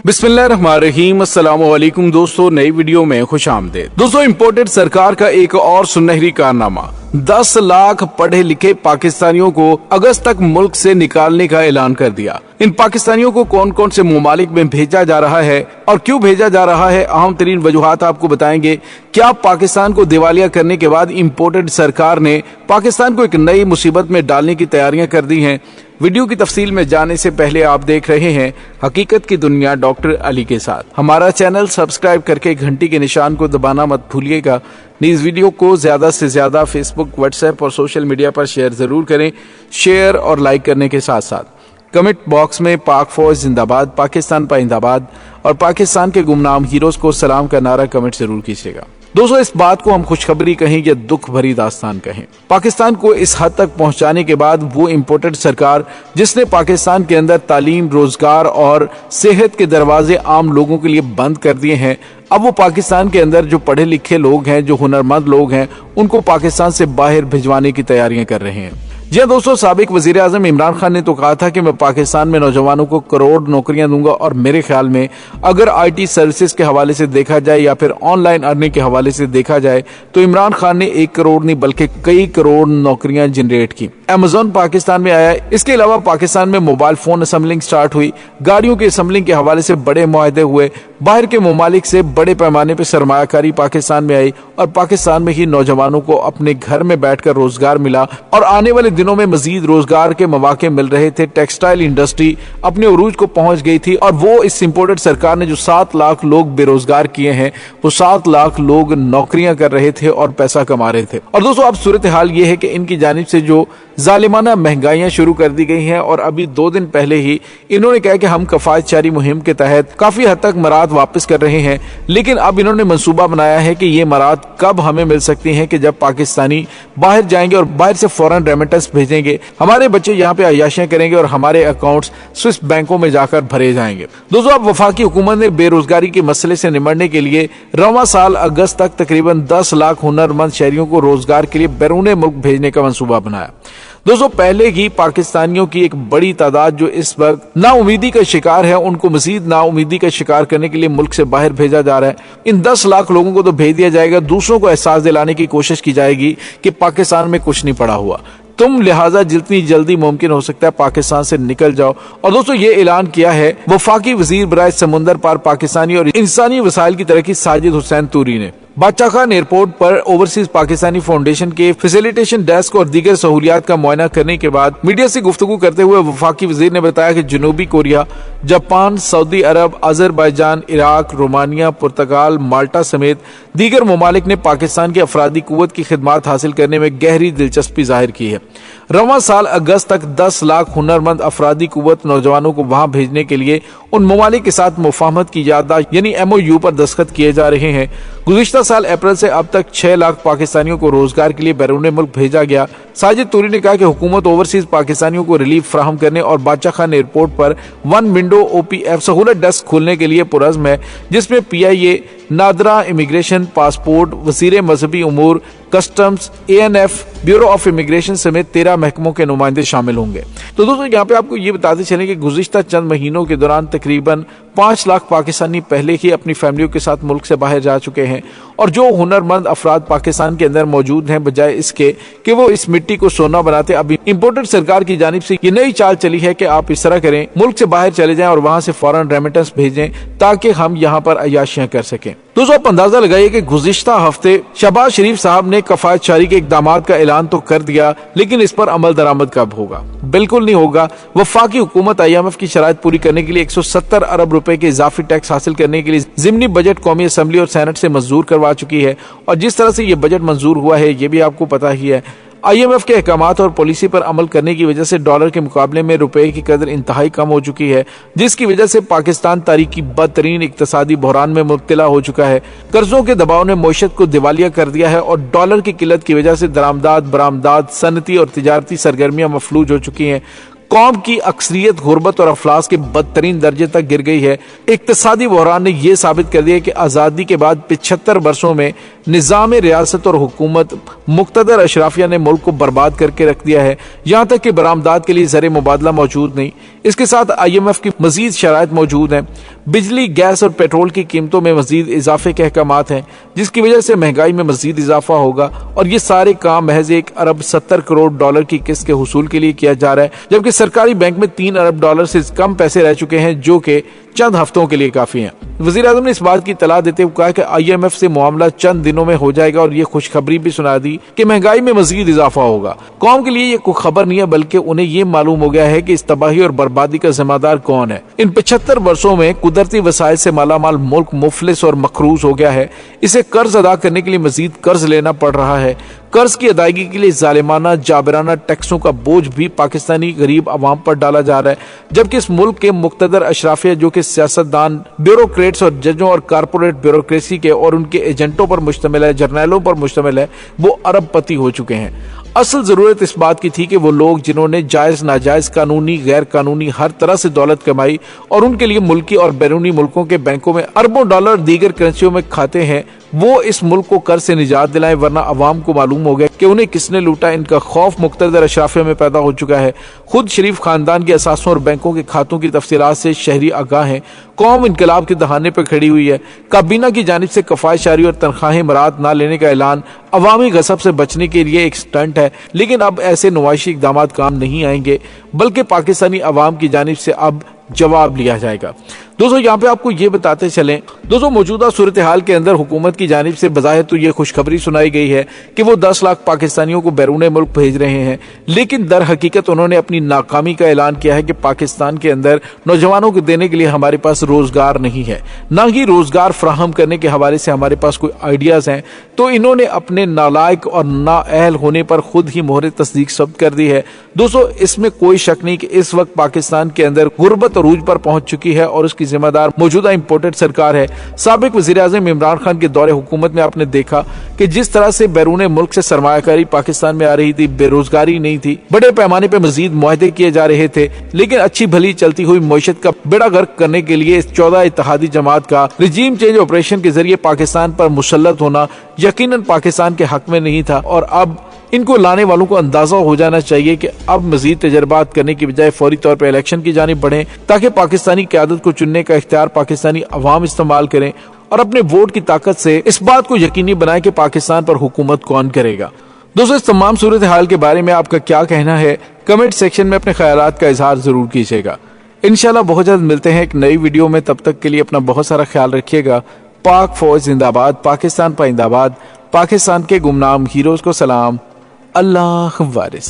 बिस्मिल्लाहिर्रहमानिर्रहीम। अस्सलाम वालेकुम दोस्तों, नई वीडियो में खुश आमदीद। दोस्तों, इम्पोर्टेड सरकार का एक और सुनहरी कारनामा, 10 लाख पढ़े लिखे पाकिस्तानियों को अगस्त तक मुल्क से निकालने का ऐलान कर दिया। इन पाकिस्तानियों को कौन कौन से ममालिक में भेजा जा रहा है और क्यों भेजा जा रहा है, अहम तरीन वजूहात आपको बताएंगे। क्या पाकिस्तान को दिवालिया करने के बाद इम्पोर्टेड सरकार ने पाकिस्तान को एक नई मुसीबत में डालने की तैयारियां कर दी हैं? वीडियो की तफसील में जाने से पहले आप देख रहे हैं हकीकत की दुनिया डॉक्टर अली के साथ। हमारा चैनल सब्सक्राइब करके घंटी के निशान को दबाना मत भूलिएगा। इस वीडियो को ज्यादा से ज्यादा फेसबुक, व्हाट्सएप और सोशल मीडिया पर शेयर जरूर करें। शेयर और लाइक करने के साथ साथ कमेंट बॉक्स में पाक फौज जिंदाबाद, पाकिस्तान पाइंदाबाद और पाकिस्तान के गुमनाम हीरोज को सलाम का नारा कमेंट जरूर कीजिएगा। दोस्तों, इस बात को हम खुशखबरी कहें या दुख भरी दास्तान कहें, पाकिस्तान को इस हद तक पहुंचाने के बाद वो इम्पोर्टेड सरकार जिसने पाकिस्तान के अंदर तालीम, रोजगार और सेहत के दरवाजे आम लोगों के लिए बंद कर दिए हैं, अब वो पाकिस्तान के अंदर जो पढ़े लिखे लोग हैं, जो हुनरमंद लोग हैं, उनको पाकिस्तान से बाहर भिजवाने की तैयारियां कर रहे हैं। जी दोस्तों, साबिक वजीर आजम इमरान खान ने तो कहा था कि मैं पाकिस्तान में नौजवानों को करोड़ नौकरियां दूंगा, और मेरे ख्याल में अगर IT सर्विसेज के हवाले से देखा जाए या फिर ऑनलाइन अर्निंग के हवाले से देखा जाए तो इमरान खान ने 1 करोड़ नहीं बल्कि कई करोड़ नौकरियां जनरेट की। अमेज़न पाकिस्तान में आया। इसके अलावा पाकिस्तान में मोबाइल फोन असेंबलिंग स्टार्ट हुई, गाड़ियों की असेंबलिंग के हवाले से बड़े मुआहदे हुए, बाहर के ममालिक से बड़े पैमाने पर सरमायाकारी पाकिस्तान में आई और पाकिस्तान में ही नौजवानों को अपने घर में बैठकर रोजगार मिला और आने वाले दिनों में मजीद रोजगार के मौके मिल रहे थे। टेक्सटाइल इंडस्ट्री अपने उरूज को पहुंच गई थी और वो इस इम्पोर्टेड सरकार ने जो 7 लाख लोग बेरोजगार किए हैं, वो 7 लाख लोग नौकरियां कर रहे थे और पैसा कमा रहे थे। और दोस्तों, अब सूरत हाल ये है कि इनकी जानिब से जो जालिमाना महंगाइयां शुरू कर दी गई हैं और अभी 2 दिन पहले ही इन्होंने कहा कि हम कफायतचारी मुहिम के तहत काफी हद तक मराद वापस कर रहे हैं, लेकिन अब इन्होंने मंसूबा बनाया है कि ये मराद कब हमें मिल सकती हैं कि जब पाकिस्तानी बाहर जाएंगे और बाहर से फौरन रेमिटेंस भेजेंगे, हमारे बच्चे यहाँ पे अय्याशियां करेंगे और हमारे अकाउंट्स स्विस बैंकों में जाकर भरे जाएंगे। दोस्तों, अब वफाकी हुकूमत ने बेरोजगारी के मसले से निपटने के लिए रवां साल अगस्त तक तकरीबन 10 लाख हुनरमंद शहरियों को रोजगार के लिए बैरून मुल्क भेजने का मंसूबा बनाया। दोस्तों, पहले ही पाकिस्तानियों की एक बड़ी तादाद जो इस वक्त नाउमीदी का शिकार है, उनको मजीद नाउमीदी का शिकार करने के लिए मुल्क से बाहर भेजा जा रहा है। इन 10 लाख लोगों को तो भेज दिया जाएगा, दूसरों को एहसास दिलाने की कोशिश की जाएगी कि पाकिस्तान में कुछ नहीं पड़ा हुआ, तुम लिहाजा जितनी जल्दी मुमकिन हो सकता है पाकिस्तान से निकल जाओ। और दोस्तों, ये ऐलान किया है वफाकी वजीर बराए समुंदर पार पाकिस्तानी और इंसानी वसाइल की तरक्की साजिद हुसैन तूरी ने बादशाह खान एयरपोर्ट पर ओवरसीज पाकिस्तानी फाउंडेशन के फैसिलिटेशन डेस्क और दीगर सहूलियात का मुआयना करने के बाद मीडिया से गुफ्तगू करते हुए वफाकी वजीर ने बताया कि जनूबी कोरिया, जापान, सऊदी अरब, अजरबैजान, इराक, रोमानिया, पुर्तगाल, माल्टा समेत दीगर ममालिक ने पाकिस्तान की अफरादी कुव्वत की खिदमात हासिल करने में गहरी दिलचस्पी जाहिर की है। रवां साल अगस्त तक 10 लाख हुनरमंद अफरादी कुव्वत नौजवानों को वहां भेजने के लिए उन ममालिक के साथ मुफाहमत की याददाश्त यानी MOU पर दस्तखत किए जा रहे हैं। गुज़िश्ता साल अप्रैल से अब तक 6 लाख पाकिस्तानियों को रोजगार के लिए बैरून मुल्क भेजा गया। साजिद तूरी ने कहा कि हुकूमत ओवरसीज पाकिस्तानियों को रिलीफ फराहम करने और बादशाह खान एयरपोर्ट पर 1 विंडो OPF सहूलत डेस्क खोलने के लिए पुरज़्म है, जिसमें PIA, नादरा, इमिग्रेशन, पासपोर्ट, वज़ीर मजहबी उमूर, customs, ANF, bureau of immigration समेत 13 महकमों के नुमाइंदे शामिल होंगे। तो दोस्तों, यहाँ पे आपको ये बताते चलें कि गुज़िश्ता चंद महीनों के दौरान तकरीबन 5 लाख पाकिस्तानी पहले ही अपनी फैमिलियों के साथ मुल्क से बाहर जा चुके हैं और जो हुनरमंद अफराद पाकिस्तान के अंदर मौजूद हैं, बजाय इसके कि वो इस मिट्टी को सोना बनाते, अभी इम्पोर्टेड सरकार की जानिब से ये नई चाल चली है कि आप इस तरह करें, मुल्क से बाहर चले जाएं और वहां से फौरन रेमिटेंस भेजें ताकि हम यहाँ पर अय्याशियां कर सकें। दोस्तों, आप अंदाजा लगाइए कि गुज़िश्ता हफ्ते शहबाज शरीफ साहब ने कफायतचारी के इक़दामात का ऐलान तो कर दिया, लेकिन इस पर अमल दरामद कब होगा? बिल्कुल नहीं होगा। वफाकी हुकूमत IMF की शराइत पूरी करने के लिए 170 अरब रुपए के इजाफी टैक्स हासिल करने के लिए ज़िमनी बजट कौमी असम्बली और सेनेट से मंजूर करवा चुकी है और जिस तरह से ये बजट मंजूर हुआ है ये भी आपको पता ही है। IMF के अहकामात और पॉलिसी पर अमल करने की वजह से डॉलर के मुकाबले में रुपए की कदर इंतहाई कम हो चुकी है, जिसकी वजह से पाकिस्तान तारीखी बदतरीन इक्तसादी बहरान में मुब्तला हो चुका है। कर्जों के दबाव ने मईशत को दिवालिया कर दिया है और डॉलर की किल्लत की वजह से दरामदाद, बरामदाद, सनती और तिजारती सरगर्मियां मफलूज हो चुकी हैं। कौम की अक्सरियत गुर्बत और अफलास के बदतरीन दर्जे तक गिर गई है। इक्तिसादी बहरान ने यह साबित कर दिया कि आज़ादी के बाद 75 वर्षों में निज़ाम रियासत और हुकूमत मुक़्तदर अशराफिया ने मुल्क को बर्बाद करके रख दिया है, यहाँ तक कि बरामदात के लिए ज़र मुबादला मौजूद नहीं। इसके साथ IMF की मजीद शराइत मौजूद हैं। बिजली, गैस और पेट्रोल की कीमतों में मजीद इजाफे के अहकामात हैं, जिसकी वजह से महंगाई में मजीद इजाफा होगा और ये सारे काम महज $1 अरब 70 करोड़ की किस्त के हुसूल के लिए किया जा रहा है, जबकि सरकारी बैंक में $3 अरब से कम पैसे रह चुके हैं, जो कि चंद हफ्तों के लिए काफी हैं। वजीर आज़म ने इस बात की इत्तला देते हुए कहा कि IMF से मामला चंद दिनों में हो जाएगा और ये खुशखबरी भी सुना दी कि महंगाई में मजीद इजाफा होगा। कौम के लिए ये कोई खबर नहीं है, बल्कि उन्हें ये मालूम हो गया है कि इस तबाही और बर्बादी का जिम्मेदार कौन है। इन 75 वर्षों में कुदरती वसाइल से मालामाल मुल्क मुफलिस और मकरूज हो गया है। इसे कर्ज अदा करने के लिए मजीद कर्ज लेना पड़ रहा है। कर्ज की अदायगी के लिए जालिमाना जाबराना टैक्सों का बोझ भी पाकिस्तानी गरीब आवाम पर डाला जा रहा है, जबकि इस मुल्क के मुक़्तदर अशराफिया जो कि सियासतदान, ब्यूरोक्रेट्स और जजों और कारपोरेट ब्यूरोक्रेसी के और उनके एजेंटों पर मुश्तमिल है, जर्नैलों पर मुश्तमिल है, वो अरबपति हो चुके हैं। असल जरूरत इस बात की थी कि वो लोग जिन्होंने जायज नाजायज कानूनी गैर कानूनी हर तरह से दौलत कमाई और उनके लिए मुल्की और बैरूनी मुल्कों के बैंकों में अरबों डॉलर दीगर करेंसियों में खाते हैं, वो इस मुल्क को कर्ज से निजात दिलाएं, वरना अवाम को मालूम हो गया कि उन्हें किसने लूटा। इनका खौफ मुक़्तदर अशराफिया में पैदा हो चुका है। खुद शरीफ खानदान के असासों और बैंकों के खातों की तफसीलात से शहरी आगाह हैं। कौम इनकलाब के दहाने पर खड़ी हुई है। काबीना की जानिब से कफायशारी और तनख्वाहें मरात न लेने का ऐलान अवामी गसब से बचने के लिए एक स्टंट है, लेकिन अब ऐसे नुमाइशी इक़दाम काम नहीं आएंगे, बल्कि पाकिस्तानी अवाम की जानिब से अब जवाब लिया जाएगा। दोस्तों, यहाँ पे आपको ये बताते चलें, दोस्तों मौजूदा सूरत हाल के अंदर हुकूमत की जानिब से बज़ाहिर तो ये खुशखबरी सुनाई गई है कि वो 10 लाख पाकिस्तानियों को बैरून मुल्क भेज रहे हैं, लेकिन दर हकीकत उन्होंने अपनी नाकामी का ऐलान किया है कि पाकिस्तान के अंदर नौजवानों को देने के लिए हमारे पास रोजगार नहीं है, ना ही रोजगार फराहम करने के हवाले से हमारे पास कोई आइडियाज हैं। तो इन्होंने अपने नालायक और नाअहल होने पर खुद ही मोहर तस्दीक सब्त कर दी है। दोस्तों, इसमें कोई शक नहीं कि इस वक्त पाकिस्तान के अंदर गुर्बत अरूज पर पहुंच चुकी है और उसकी जिम्मेदार मौजूदा इंपोर्टेड सरकार है। साबिक वजीर आज़म इमरान खान के दौरे हुकूमत में आपने देखा कि जिस तरह से बैरून मुल्क से सरमायाकारी पाकिस्तान में आ रही थी, बेरोजगारी नहीं थी, बड़े पैमाने पर मजीद मुआहदे किए जा रहे थे, लेकिन अच्छी भली चलती हुई मईशत का बेड़ा गर्क करने के लिए इस 14 इत्तेहादी जमात का रिजीम चेंज ऑपरेशन के जरिए पाकिस्तान पर मुसल्लत होना यकीनन पाकिस्तान के हक में नहीं था। और अब इनको लाने वालों को अंदाजा हो जाना चाहिए कि अब मजीद तजर्बात करने की बजाय फौरी तौर पर इलेक्शन की जानिब बढ़ें, ताकि पाकिस्तानी क़यादत को चुनने का इख्तियार पाकिस्तानी अवाम इस्तेमाल करें और अपने वोट की ताकत से इस बात को यकीनी बनाए कि पाकिस्तान पर हुकूमत कौन करेगा। दोस्तों, इस तमाम सूरत हाल के बारे में आपका क्या कहना है, कमेंट सेक्शन में अपने ख्यालात का इजहार जरूर कीजिएगा। इंशाल्लाह बहुत जल्द मिलते हैं एक नई वीडियो में। तब तक के लिए अपना बहुत सारा ख्याल रखिएगा। पाक फौज जिंदाबाद, पाकिस्तान पाइंदाबाद, पाकिस्तान के गुमनाम हीरोज को सलाम, अल्लाह वारिस।